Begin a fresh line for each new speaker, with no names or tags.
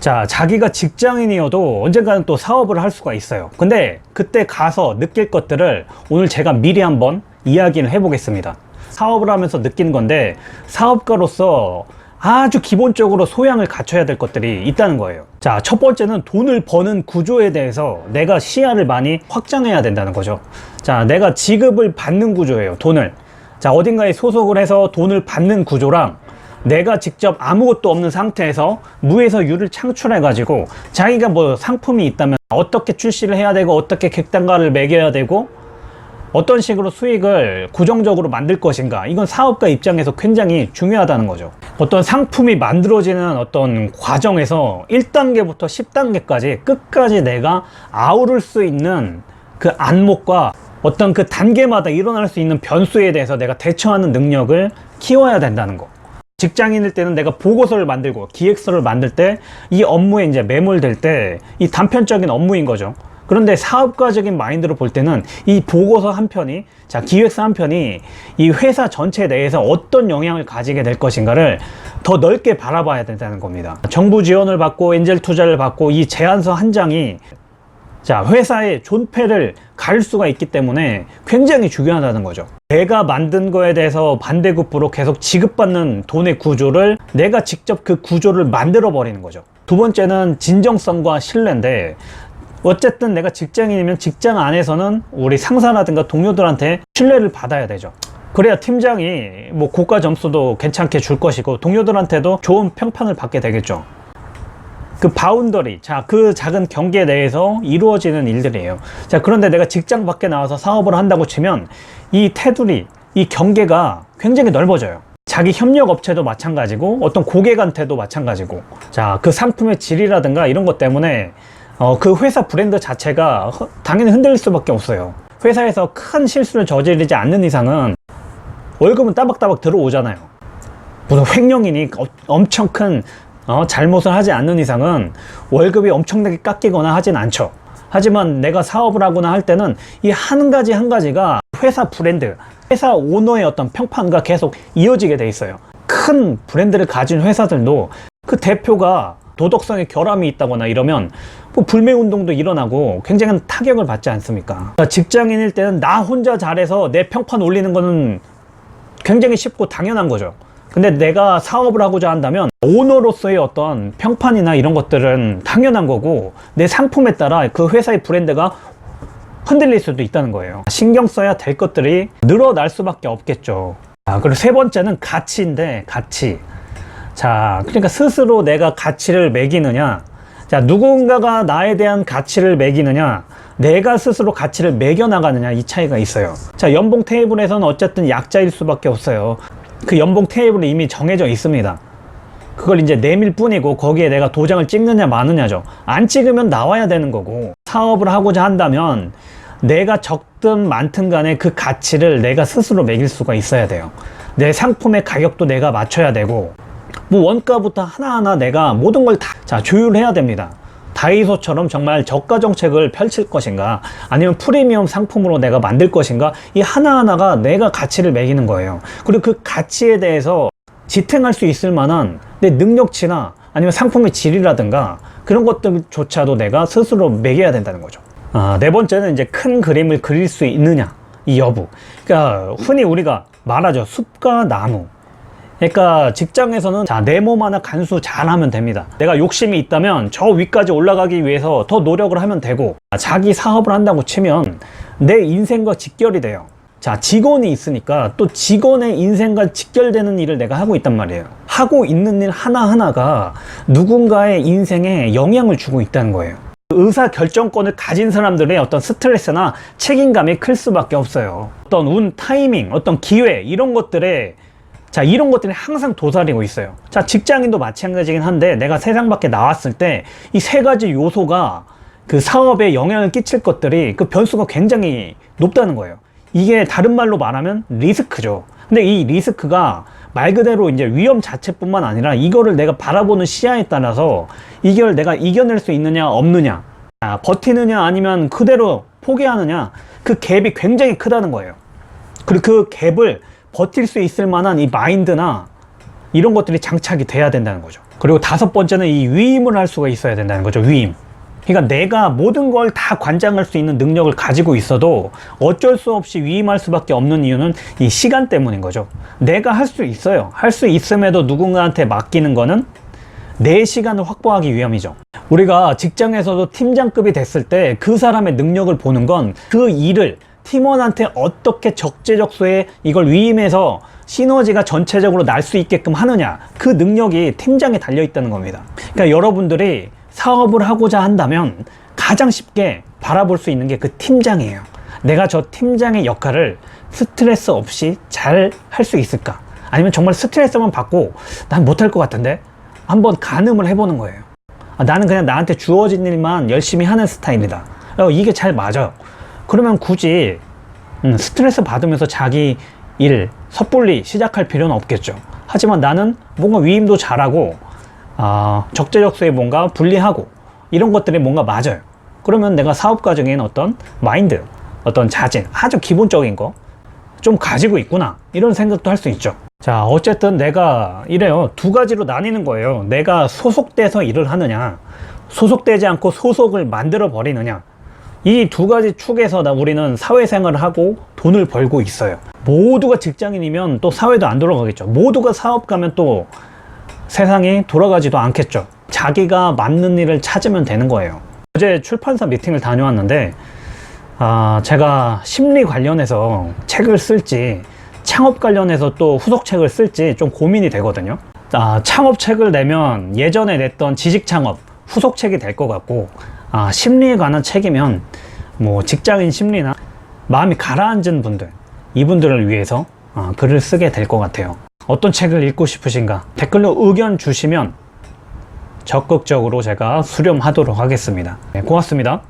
자, 자기가 직장인이어도 언젠가는 또 사업을 할 수가 있어요. 근데 그때 가서 느낄 것들을 오늘 제가 미리 한번 이야기를 해보겠습니다. 사업을 하면서 느낀 건데, 사업가로서 아주 기본적으로 소양을 갖춰야 될 것들이 있다는 거예요. 자, 첫 번째는 돈을 버는 구조에 대해서 내가 시야를 많이 확장해야 된다는 거죠. 자, 내가 지급을 받는 구조예요. 돈을. 자, 어딘가에 소속을 해서 돈을 받는 구조랑 내가 직접 아무것도 없는 상태에서 무에서 유를 창출해 가지고 자기가 뭐 상품이 있다면 어떻게 출시를 해야 되고 어떻게 객단가를 매겨야 되고 어떤 식으로 수익을 고정적으로 만들 것인가, 이건 사업가 입장에서 굉장히 중요하다는 거죠. 어떤 상품이 만들어지는 어떤 과정에서 1단계부터 10단계까지 끝까지 내가 아우를 수 있는 그 안목과 어떤 그 단계마다 일어날 수 있는 변수에 대해서 내가 대처하는 능력을 키워야 된다는 거. 직장인일 때는 내가 보고서를 만들고 기획서를 만들 때 이 업무에 이제 매몰될 때 이 단편적인 업무인 거죠. 그런데 사업가적인 마인드로 볼 때는 이 보고서 한 편이, 자, 기획서 한 편이 이 회사 전체 내에서 어떤 영향을 가지게 될 것인가를 더 넓게 바라봐야 된다는 겁니다. 정부 지원을 받고 엔젤 투자를 받고 이 제안서 한 장이 자, 회사의 존폐를 가릴 수가 있기 때문에 굉장히 중요하다는 거죠. 내가 만든 거에 대해서 반대급부로 계속 지급받는 돈의 구조를 내가 직접 그 구조를 만들어 버리는 거죠. 두 번째는 진정성과 신뢰인데, 어쨌든 내가 직장인이면 직장 안에서는 우리 상사라든가 동료들한테 신뢰를 받아야 되죠. 그래야 팀장이 뭐 고가 점수도 괜찮게 줄 것이고 동료들한테도 좋은 평판을 받게 되겠죠. 그 바운더리, 자, 그 작은 경계 내에서 이루어지는 일들이에요. 자, 그런데 내가 직장 밖에 나와서 사업을 한다고 치면 이 테두리, 이 경계가 굉장히 넓어져요. 자기 협력 업체도 마찬가지고 어떤 고객한테도 마찬가지고, 자, 그 상품의 질이라든가 이런 것 때문에 그 회사 브랜드 자체가 당연히 흔들릴 수밖에 없어요. 회사에서 큰 실수를 저지르지 않는 이상은 월급은 따박따박 들어오잖아요. 무슨 횡령이니 엄청 큰 잘못을 하지 않는 이상은 월급이 엄청나게 깎이거나 하진 않죠. 하지만 내가 사업을 하거나 할 때는 이 한 가지 한 가지가 회사 브랜드, 회사 오너의 어떤 평판과 계속 이어지게 돼 있어요. 큰 브랜드를 가진 회사들도 그 대표가 도덕성에 결함이 있다거나 이러면 뭐 불매운동도 일어나고 굉장한 타격을 받지 않습니까? 직장인일 때는 나 혼자 잘해서 내 평판 올리는 거는 굉장히 쉽고 당연한 거죠. 근데 내가 사업을 하고자 한다면 오너로서의 어떤 평판이나 이런 것들은 당연한 거고, 내 상품에 따라 그 회사의 브랜드가 흔들릴 수도 있다는 거예요. 신경 써야 될 것들이 늘어날 수밖에 없겠죠. 그리고 세 번째는 가치인데, 가치. 자, 그러니까 스스로 내가 가치를 매기느냐, 자, 누군가가 나에 대한 가치를 매기느냐, 내가 스스로 가치를 매겨나가느냐, 이 차이가 있어요. 자, 연봉 테이블에서는 어쨌든 약자일 수밖에 없어요. 그 연봉 테이블이 이미 정해져 있습니다. 그걸 이제 내밀 뿐이고 거기에 내가 도장을 찍느냐 마느냐죠. 안 찍으면 나와야 되는 거고, 사업을 하고자 한다면 내가 적든 많든 간에 그 가치를 내가 스스로 매길 수가 있어야 돼요. 내 상품의 가격도 내가 맞춰야 되고, 뭐 원가부터 하나하나 내가 모든 걸 다 조율해야 됩니다. 다이소처럼 정말 저가 정책을 펼칠 것인가, 아니면 프리미엄 상품으로 내가 만들 것인가, 이 하나하나가 내가 가치를 매기는 거예요. 그리고 그 가치에 대해서 지탱할 수 있을 만한 내 능력치나 아니면 상품의 질이라든가 그런 것들조차도 내가 스스로 매겨야 된다는 거죠. 네 번째는 이제 큰 그림을 그릴 수 있느냐, 이 여부. 그러니까 흔히 우리가 말하죠. 숲과 나무. 그러니까 직장에서는 자, 내 몸 하나 간수 잘하면 됩니다. 내가 욕심이 있다면 저 위까지 올라가기 위해서 더 노력을 하면 되고, 자기 사업을 한다고 치면 내 인생과 직결이 돼요. 자, 직원이 있으니까 또 직원의 인생과 직결되는 일을 내가 하고 있단 말이에요. 하고 있는 일 하나하나가 누군가의 인생에 영향을 주고 있다는 거예요. 의사 결정권을 가진 사람들의 어떤 스트레스나 책임감이 클 수밖에 없어요. 어떤 운, 타이밍, 어떤 기회, 이런 것들에, 자, 이런 것들이 항상 도사리고 있어요. 자, 직장인도 마찬가지긴 한데, 내가 세상 밖에 나왔을 때 이 세 가지 요소가 그 사업에 영향을 끼칠 것들이, 그 변수가 굉장히 높다는 거예요. 이게 다른 말로 말하면 리스크죠. 근데 이 리스크가 말 그대로 이제 위험 자체뿐만 아니라 이거를 내가 바라보는 시야에 따라서 이걸 내가 이겨낼 수 있느냐 없느냐, 버티느냐 아니면 그대로 포기하느냐, 그 갭이 굉장히 크다는 거예요. 그리고 그 갭을 버틸 수 있을 만한 이 마인드나 이런 것들이 장착이 돼야 된다는 거죠. 그리고 다섯 번째는 이 위임을 할 수가 있어야 된다는 거죠. 위임. 그러니까 내가 모든 걸 다 관장할 수 있는 능력을 가지고 있어도 어쩔 수 없이 위임할 수밖에 없는 이유는 이 시간 때문인 거죠. 내가 할 수 있어요. 할 수 있음에도 누군가한테 맡기는 거는 내 시간을 확보하기 위함이죠. 우리가 직장에서도 팀장급이 됐을 때 그 사람의 능력을 보는 건 그 일을 팀원한테 어떻게 적재적소에 이걸 위임해서 시너지가 전체적으로 날 수 있게끔 하느냐, 그 능력이 팀장에 달려 있다는 겁니다. 그러니까 여러분들이 사업을 하고자 한다면 가장 쉽게 바라볼 수 있는 게 그 팀장이에요. 내가 저 팀장의 역할을 스트레스 없이 잘 할 수 있을까? 아니면 정말 스트레스만 받고 난 못할 것 같은데? 한번 가늠을 해보는 거예요. 나는 그냥 나한테 주어진 일만 열심히 하는 스타일이다. 이게 잘 맞아요. 그러면 굳이 스트레스 받으면서 자기 일 섣불리 시작할 필요는 없겠죠. 하지만 나는 뭔가 위임도 잘하고 적재적소에 뭔가 분리하고 이런 것들이 뭔가 맞아요. 그러면 내가 사업 과정에는 어떤 마인드, 어떤 자질, 아주 기본적인 거 좀 가지고 있구나, 이런 생각도 할 수 있죠. 자, 어쨌든 내가 이래요. 두 가지로 나뉘는 거예요. 내가 소속돼서 일을 하느냐, 소속되지 않고 소속을 만들어 버리느냐. 이 두 가지 축에서 우리는 사회생활을 하고 돈을 벌고 있어요. 모두가 직장인이면 또 사회도 안 돌아가겠죠. 모두가 사업가면 또 세상이 돌아가지도 않겠죠. 자기가 맞는 일을 찾으면 되는 거예요. 어제 출판사 미팅을 다녀왔는데 제가 심리 관련해서 책을 쓸지 창업 관련해서 또 후속책을 쓸지 좀 고민이 되거든요. 창업책을 내면 예전에 냈던 지식창업 후속책이 될 것 같고, 심리에 관한 책이면 뭐 직장인 심리나 마음이 가라앉은 분들, 이분들을 위해서 글을 쓰게 될 것 같아요. 어떤 책을 읽고 싶으신가 댓글로 의견 주시면 적극적으로 제가 수렴하도록 하겠습니다. 네, 고맙습니다.